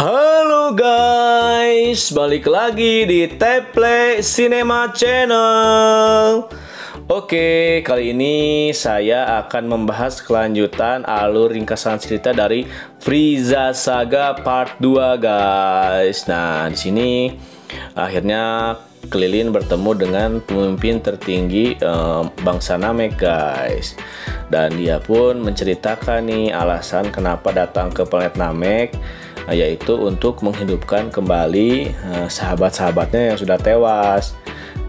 Halo guys, balik lagi di Teplay Cinema Channel. Oke, kali ini saya akan membahas kelanjutan alur ringkasan cerita dari Frieza Saga Part 2 guys. Nah, di sini akhirnya Krillin bertemu dengan pemimpin tertinggi bangsa Namek guys. Dan dia pun menceritakan nih alasan kenapa datang ke planet Namek, yaitu untuk menghidupkan kembali sahabat-sahabatnya yang sudah tewas.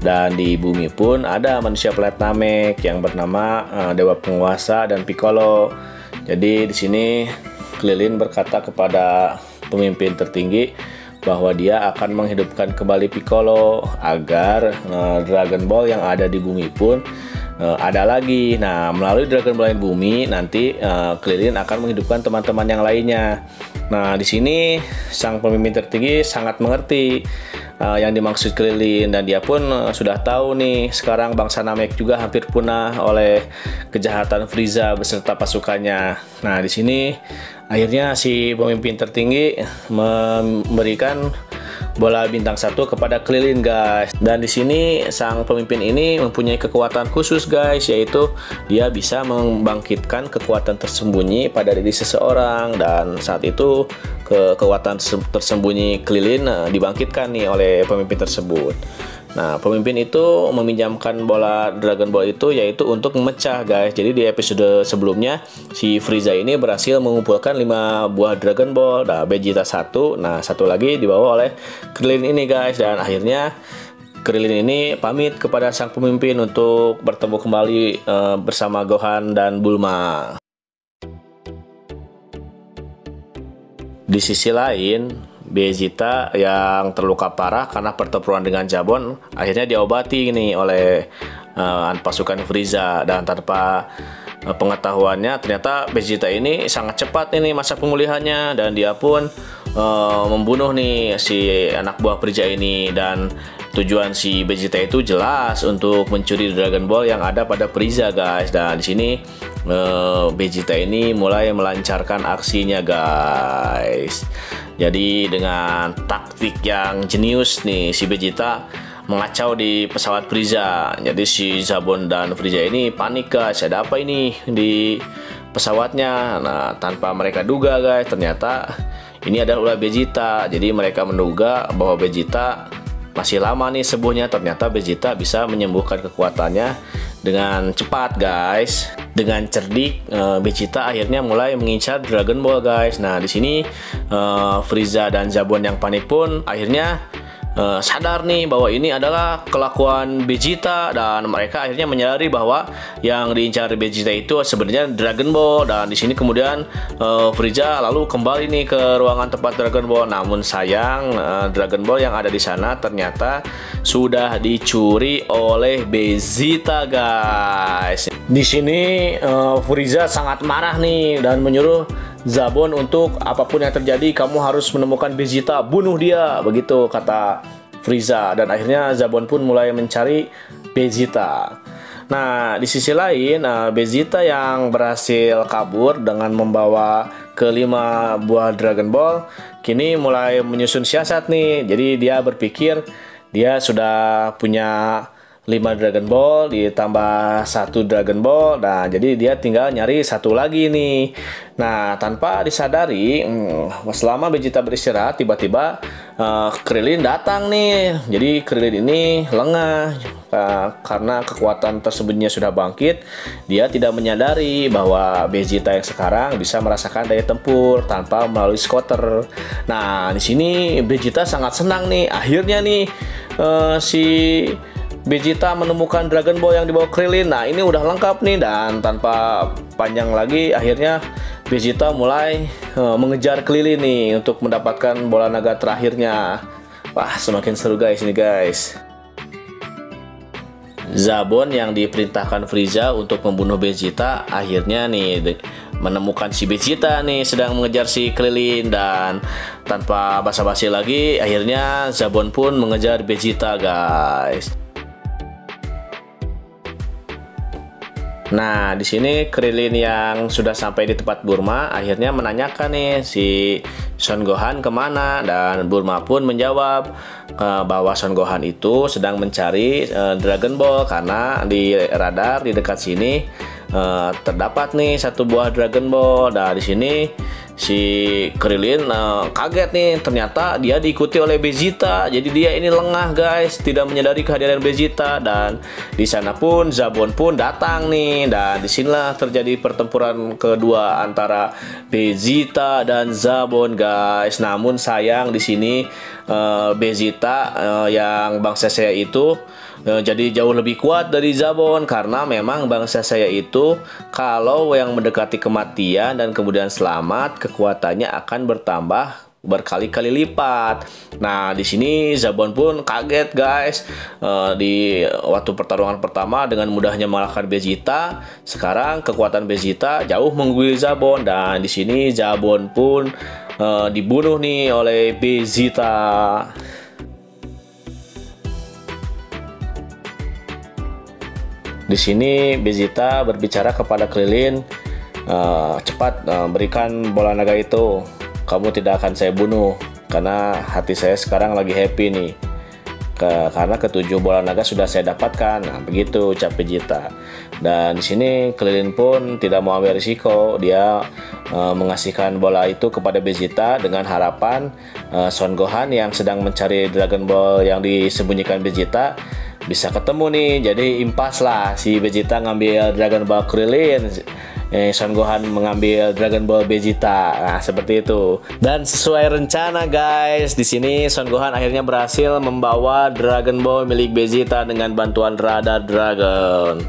Dan di bumi pun ada manusia planet Namek yang bernama Dewa Penguasa dan Piccolo. Jadi di sini Krillin berkata kepada pemimpin tertinggi bahwa dia akan menghidupkan kembali Piccolo agar Dragon Ball yang ada di bumi pun ada lagi. Nah, melalui Dragon Ball yang bumi nanti Krillin akan menghidupkan teman-teman yang lainnya. Nah, di sini sang pemimpin tertinggi sangat mengerti yang dimaksud Krillin, dan dia pun sudah tahu nih sekarang bangsa Namek juga hampir punah oleh kejahatan Frieza beserta pasukannya. Nah, di sini akhirnya si pemimpin tertinggi memberikan bola bintang 1 kepada Krillin guys. Dan di sini sang pemimpin ini mempunyai kekuatan khusus guys, yaitu dia bisa membangkitkan kekuatan tersembunyi pada diri seseorang. Dan saat itu kekuatan tersembunyi Krillin dibangkitkan nih oleh pemimpin tersebut. Nah, pemimpin itu meminjamkan bola Dragon Ball itu yaitu untuk memecah guys. Jadi di episode sebelumnya si Frieza ini berhasil mengumpulkan 5 buah Dragon Ball. Nah, Vegeta 1, nah satu lagi dibawa oleh Krillin ini guys. Dan akhirnya Krillin ini pamit kepada sang pemimpin untuk bertemu kembali bersama Gohan dan Bulma. Di sisi lain, Vegeta yang terluka parah karena pertempuran dengan Zabon akhirnya diobati nih oleh pasukan Frieza. Dan tanpa pengetahuannya ternyata Vegeta ini sangat cepat ini masa pemulihannya, dan dia pun membunuh nih si anak buah Frieza ini. Dan tujuan si Vegeta itu jelas untuk mencuri Dragon Ball yang ada pada Frieza guys. Dan di sini Vegeta ini mulai melancarkan aksinya guys. Jadi dengan taktik yang jenius nih si Vegeta mengacau di pesawat Frieza. Jadi si Zabon dan Frieza ini panik guys, ada apa ini di pesawatnya. Nah, tanpa mereka duga guys, ternyata ini adalah ulah Vegeta. Jadi mereka menduga bahwa Vegeta masih lama nih sembuhnya. Ternyata Vegeta bisa menyembuhkan kekuatannya dengan cepat guys. Dengan cerdik, Vegeta akhirnya mulai mengincar Dragon Ball guys. Nah, di sini Frieza dan Zabon yang panik pun akhirnya sadar nih bahwa ini adalah kelakuan Vegeta, dan mereka akhirnya menyadari bahwa yang diincar Vegeta itu sebenarnya Dragon Ball. Dan di sini kemudian Frieza lalu kembali nih ke ruangan tempat Dragon Ball. Namun sayang, Dragon Ball yang ada di sana ternyata sudah dicuri oleh Vegeta guys. Di sini Frieza sangat marah nih dan menyuruh Zabon untuk apapun yang terjadi kamu harus menemukan Vegeta, bunuh dia, begitu kata Frieza. Dan akhirnya Zabon pun mulai mencari Vegeta. Nah, di sisi lain Vegeta yang berhasil kabur dengan membawa kelima buah Dragon Ball kini mulai menyusun siasat nih. Jadi dia berpikir dia sudah punya 5 Dragon Ball ditambah 1 Dragon Ball. Nah, jadi dia tinggal nyari satu lagi nih. Nah, tanpa disadari, selama Vegeta beristirahat, tiba-tiba Krillin datang nih. Jadi Krillin ini lengah karena kekuatan tersebutnya sudah bangkit. Dia tidak menyadari bahwa Vegeta yang sekarang bisa merasakan daya tempur tanpa melalui skuter. Nah, di sini Vegeta sangat senang nih. Akhirnya nih si Vegeta menemukan Dragon Ball yang dibawa Krillin. Nah, ini udah lengkap nih. Dan tanpa panjang lagi, akhirnya Vegeta mulai mengejar Krillin nih untuk mendapatkan bola naga terakhirnya. Wah, semakin seru guys ini guys. Zabon yang diperintahkan Frieza untuk membunuh Vegeta akhirnya nih menemukan si Vegeta nih sedang mengejar si Krillin. Dan tanpa basa-basi lagi, akhirnya Zabon pun mengejar Vegeta guys. Nah, di sini Krillin yang sudah sampai di tempat Bulma akhirnya menanyakan nih si Son Gohan kemana? Dan Bulma pun menjawab bahwa Son Gohan itu sedang mencari Dragon Ball, karena di radar di dekat sini terdapat nih satu buah Dragon Ball. Nah, di sini si Krillin kaget nih, ternyata dia diikuti oleh Vegeta. Jadi dia ini lengah guys, tidak menyadari kehadiran Vegeta. Dan di sana pun Zabon pun datang nih, dan disinilah terjadi pertempuran kedua antara Vegeta dan Zabon guys. Namun sayang di sini Vegeta yang bangsa saya itu jadi jauh lebih kuat dari Zabon, karena memang bangsa saya itu kalau yang mendekati kematian dan kemudian selamat, kekuatannya akan bertambah berkali-kali lipat. Nah, di sini Zabon pun kaget guys. Di waktu pertarungan pertama dengan mudahnya mengalahkan Vegeta, sekarang kekuatan Vegeta jauh mengungguli Zabon, dan di sini Zabon pun dibunuh nih oleh Vegeta. Di sini Vegeta berbicara kepada Krillin, cepat berikan bola naga itu. Kamu tidak akan saya bunuh, karena hati saya sekarang lagi happy nih. Karena ketujuh bola naga sudah saya dapatkan. Nah, begitu ucap Vegeta. Dan di sini Krillin pun tidak mau ambil risiko. Dia mengasihkan bola itu kepada Vegeta dengan harapan Son Gohan yang sedang mencari Dragon Ball yang disembunyikan Vegeta bisa ketemu nih. Jadi impas lah, si Vegeta ngambil Dragon Ball Krillin, Son Gohan mengambil Dragon Ball Vegeta. Nah, seperti itu. Dan sesuai rencana guys, di sini Son Gohan akhirnya berhasil membawa Dragon Ball milik Vegeta dengan bantuan radar Dragon.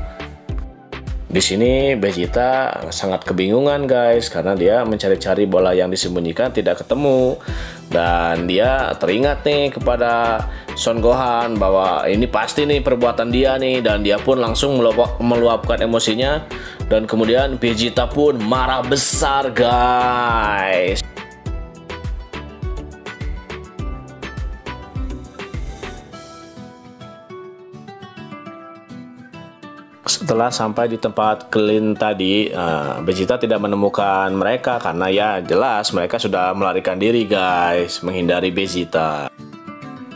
Di sini Vegeta sangat kebingungan guys, karena dia mencari-cari bola yang disembunyikan tidak ketemu. Dan dia teringat nih kepada Son Gohan bahwa ini pasti nih perbuatan dia nih, dan dia pun langsung meluapkan emosinya, dan kemudian Vegeta pun marah besar guys. Setelah sampai di tempat Krillin tadi, Vegeta tidak menemukan mereka, karena ya jelas mereka sudah melarikan diri guys, menghindari Vegeta.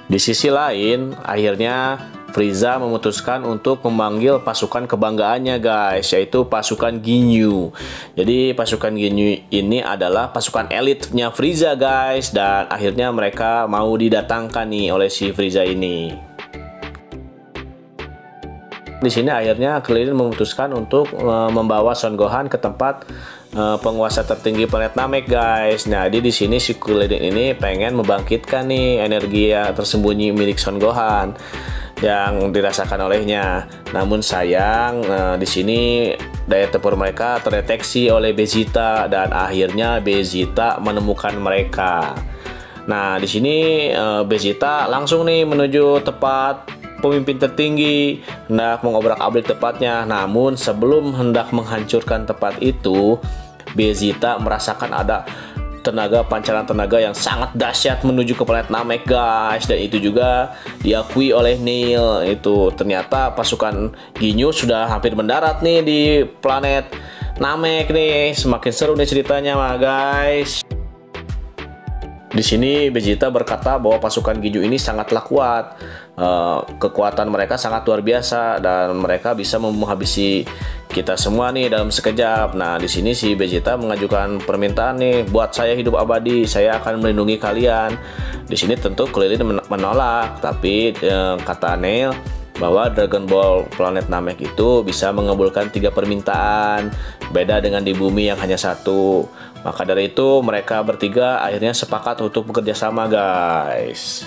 Di sisi lain, akhirnya Frieza memutuskan untuk memanggil pasukan kebanggaannya guys, yaitu pasukan Ginyu. Jadi pasukan Ginyu ini adalah pasukan elitnya Frieza guys, dan akhirnya mereka mau didatangkan nih oleh si Frieza ini. Di sini akhirnya Krillin memutuskan untuk membawa Son Gohan ke tempat penguasa tertinggi planet Namek guys. Nah, di sini si Krillin ini pengen membangkitkan nih energi yang tersembunyi milik Son Gohan yang dirasakan olehnya. Namun sayang di sini daya tempur mereka terdeteksi oleh Vegeta, dan akhirnya Vegeta menemukan mereka. Nah, di sini Vegeta langsung nih menuju tempat pemimpin tertinggi, hendak mengobrak-abrik tempatnya. Namun sebelum hendak menghancurkan tempat itu, Vegeta merasakan ada pancaran tenaga yang sangat dahsyat menuju ke planet Namek guys, dan itu juga diakui oleh Neil. Itu ternyata pasukan Ginyu sudah hampir mendarat nih di planet Namek nih. Semakin seru nih ceritanya mah guys. Di sini Vegeta berkata bahwa pasukan Ginyu ini sangatlah kuat. Kekuatan mereka sangat luar biasa, dan mereka bisa menghabisi kita semua nih dalam sekejap. Nah, di sini si Vegeta mengajukan permintaan nih, buat saya hidup abadi, saya akan melindungi kalian. Di sini tentu Krillin menolak, tapi kata Neil bahwa Dragon Ball planet Namek itu bisa mengabulkan 3 permintaan, beda dengan di bumi yang hanya satu. Maka dari itu mereka bertiga akhirnya sepakat untuk bekerja sama guys.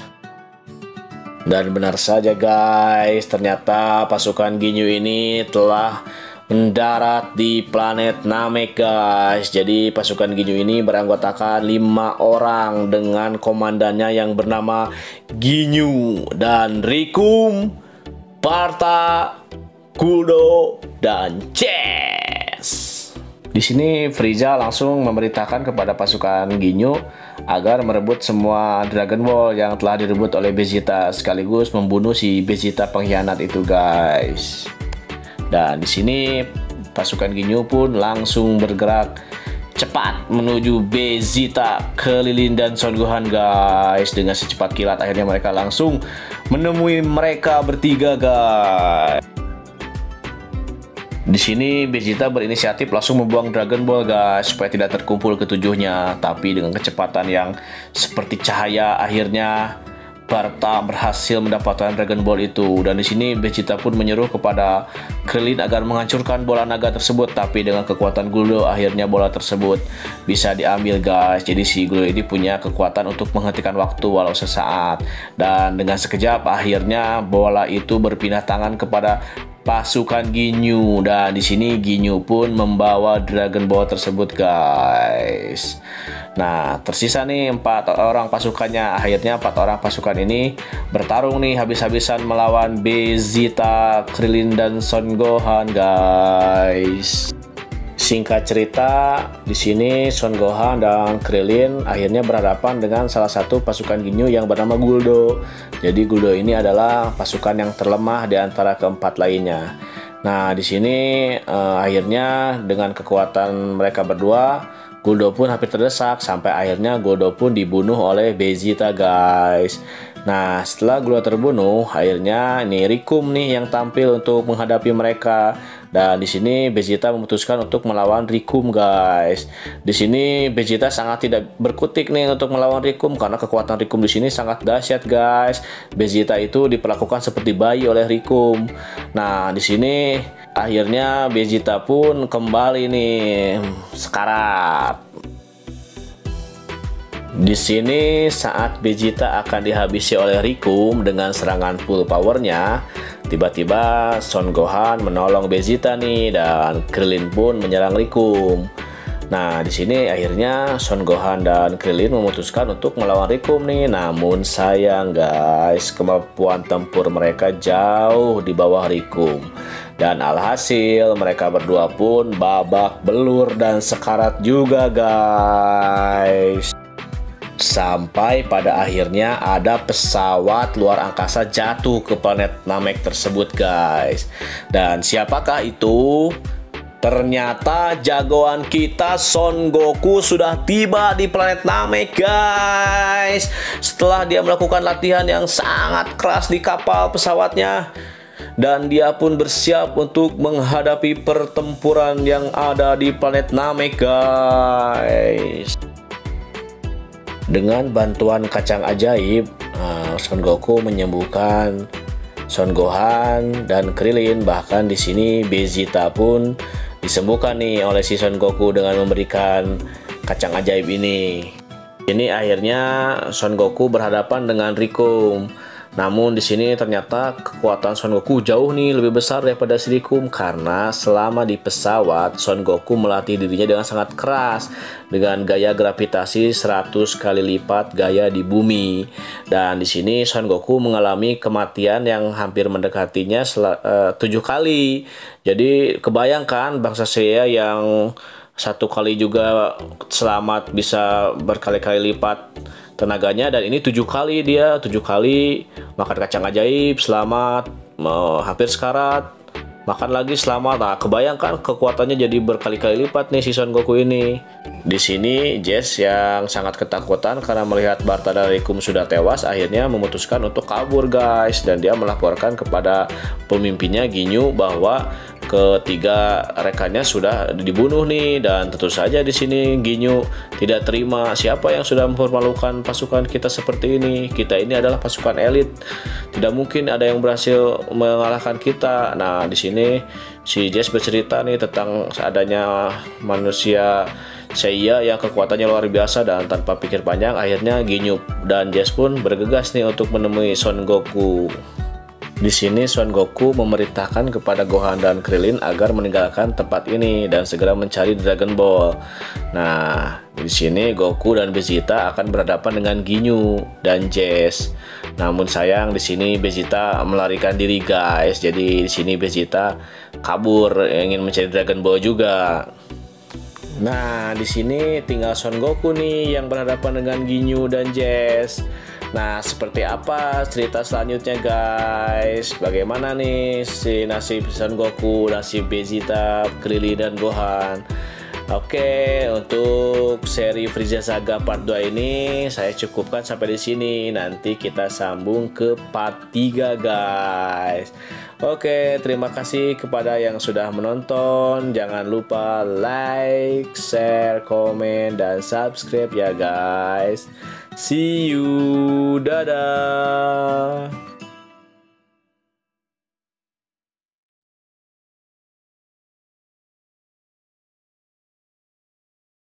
Dan benar saja guys, ternyata pasukan Ginyu ini telah mendarat di planet Namek guys. Jadi pasukan Ginyu ini beranggotakan 5 orang dengan komandannya yang bernama Ginyu dan Rikum, Barta, Guldo, dan Chess. Di sini Frieza langsung memerintahkan kepada pasukan Ginyu agar merebut semua Dragon Ball yang telah direbut oleh Vegeta, sekaligus membunuh si Vegeta pengkhianat itu guys. Dan di sini pasukan Ginyu pun langsung bergerak cepat menuju Vegeta, Krillin, dan Son Gohan guys. Dengan secepat kilat akhirnya mereka langsung menemui mereka bertiga guys. Di sini Vegeta berinisiatif langsung membuang Dragon Ball guys supaya tidak terkumpul ketujuhnya. Tapi dengan kecepatan yang seperti cahaya akhirnya Barta berhasil mendapatkan Dragon Ball itu. Dan di sini Vegeta pun menyuruh kepada Krillin agar menghancurkan bola naga tersebut. Tapi dengan kekuatan Guldo akhirnya bola tersebut bisa diambil guys. Jadi si Guldo ini punya kekuatan untuk menghentikan waktu walau sesaat. Dan dengan sekejap akhirnya bola itu berpindah tangan kepada pasukan Ginyu, dan di sini Ginyu pun membawa Dragon Ball tersebut guys. Nah, tersisa nih 4 orang pasukannya. Akhirnya 4 orang pasukan ini bertarung nih habis-habisan melawan Vegeta, Krillin, dan Son Gohan guys. Singkat cerita, di sini Son Gohan dan Krillin akhirnya berhadapan dengan salah satu pasukan Ginyu yang bernama Guldo. Jadi Guldo ini adalah pasukan yang terlemah di antara keempat lainnya. Nah, di sini akhirnya dengan kekuatan mereka berdua, Guldo pun hampir terdesak sampai akhirnya Guldo pun dibunuh oleh Vegeta guys. Nah, setelah Guldo terbunuh, akhirnya ini Rikum nih yang tampil untuk menghadapi mereka. Dan di sini Vegeta memutuskan untuk melawan Rikum guys. Di sini Vegeta sangat tidak berkutik nih untuk melawan Rikum karena kekuatan Rikum di sini sangat dahsyat guys. Vegeta itu diperlakukan seperti bayi oleh Rikum. Nah, di sini akhirnya Vegeta pun kembali nih sekarat. Di sini saat Vegeta akan dihabisi oleh Rikum dengan serangan full powernya, tiba-tiba Son Gohan menolong Vegeta nih dan Krillin pun menyerang Rikum. Nah, di sini akhirnya Son Gohan dan Krillin memutuskan untuk melawan Rikum nih. Namun sayang guys, kemampuan tempur mereka jauh di bawah Rikum. Dan alhasil mereka berdua pun babak belur dan sekarat juga guys. Sampai pada akhirnya ada pesawat luar angkasa jatuh ke planet Namek tersebut guys. Dan siapakah itu? Ternyata jagoan kita Son Goku sudah tiba di planet Namek guys. Setelah dia melakukan latihan yang sangat keras di kapal pesawatnya, dan dia pun bersiap untuk menghadapi pertempuran yang ada di planet Namek guys. Dengan bantuan kacang ajaib, Son Goku menyembuhkan Son Gohan dan Krillin. Bahkan di sini Vegeta pun disembuhkan nih oleh si Son Goku dengan memberikan kacang ajaib ini. Ini akhirnya Son Goku berhadapan dengan Rikum. Namun di sini ternyata kekuatan Son Goku jauh nih lebih besar daripada si Rikum, karena selama di pesawat Son Goku melatih dirinya dengan sangat keras dengan gaya gravitasi 100 kali lipat gaya di bumi. Dan di sini Son Goku mengalami kematian yang hampir mendekatinya 7 kali. Jadi kebayangkan bangsa Saiyan yang 1 kali juga selamat bisa berkali-kali lipat tenaganya, dan ini 7 kali dia 7 kali makan kacang ajaib selamat, hampir sekarat, makan lagi selamat. Nah, kebayangkan kekuatannya jadi berkali-kali lipat nih si Son Goku ini. Di sini Jess yang sangat ketakutan karena melihat Barta dan Rikum sudah tewas akhirnya memutuskan untuk kabur guys, dan dia melaporkan kepada pemimpinnya Ginyu bahwa ketiga rekannya sudah dibunuh nih. Dan tentu saja di sini Ginyu tidak terima, siapa yang sudah mempermalukan pasukan kita seperti ini. Kita ini adalah pasukan elit, tidak mungkin ada yang berhasil mengalahkan kita. Nah, di sini si Jess bercerita nih tentang adanya manusia Seiya yang kekuatannya luar biasa, dan tanpa pikir panjang akhirnya Ginyu dan Jess pun bergegas nih untuk menemui Son Goku. Di sini Son Goku memerintahkan kepada Gohan dan Krillin agar meninggalkan tempat ini dan segera mencari Dragon Ball. Nah, di sini Goku dan Vegeta akan berhadapan dengan Ginyu dan Jess. Namun sayang di sini Vegeta melarikan diri guys. Jadi di sini Vegeta kabur ingin mencari Dragon Ball juga. Nah, di sini tinggal Son Goku nih yang berhadapan dengan Ginyu dan Jess. Nah, seperti apa cerita selanjutnya guys? Bagaimana nih si nasib Son Goku, nasib Vegeta, Krillin, dan Gohan? Oke, untuk seri Frieza Saga part 2 ini saya cukupkan sampai di sini. Nanti kita sambung ke part 3, guys. Oke, terima kasih kepada yang sudah menonton. Jangan lupa like, share, komen, dan subscribe ya, guys. See you. Dadah.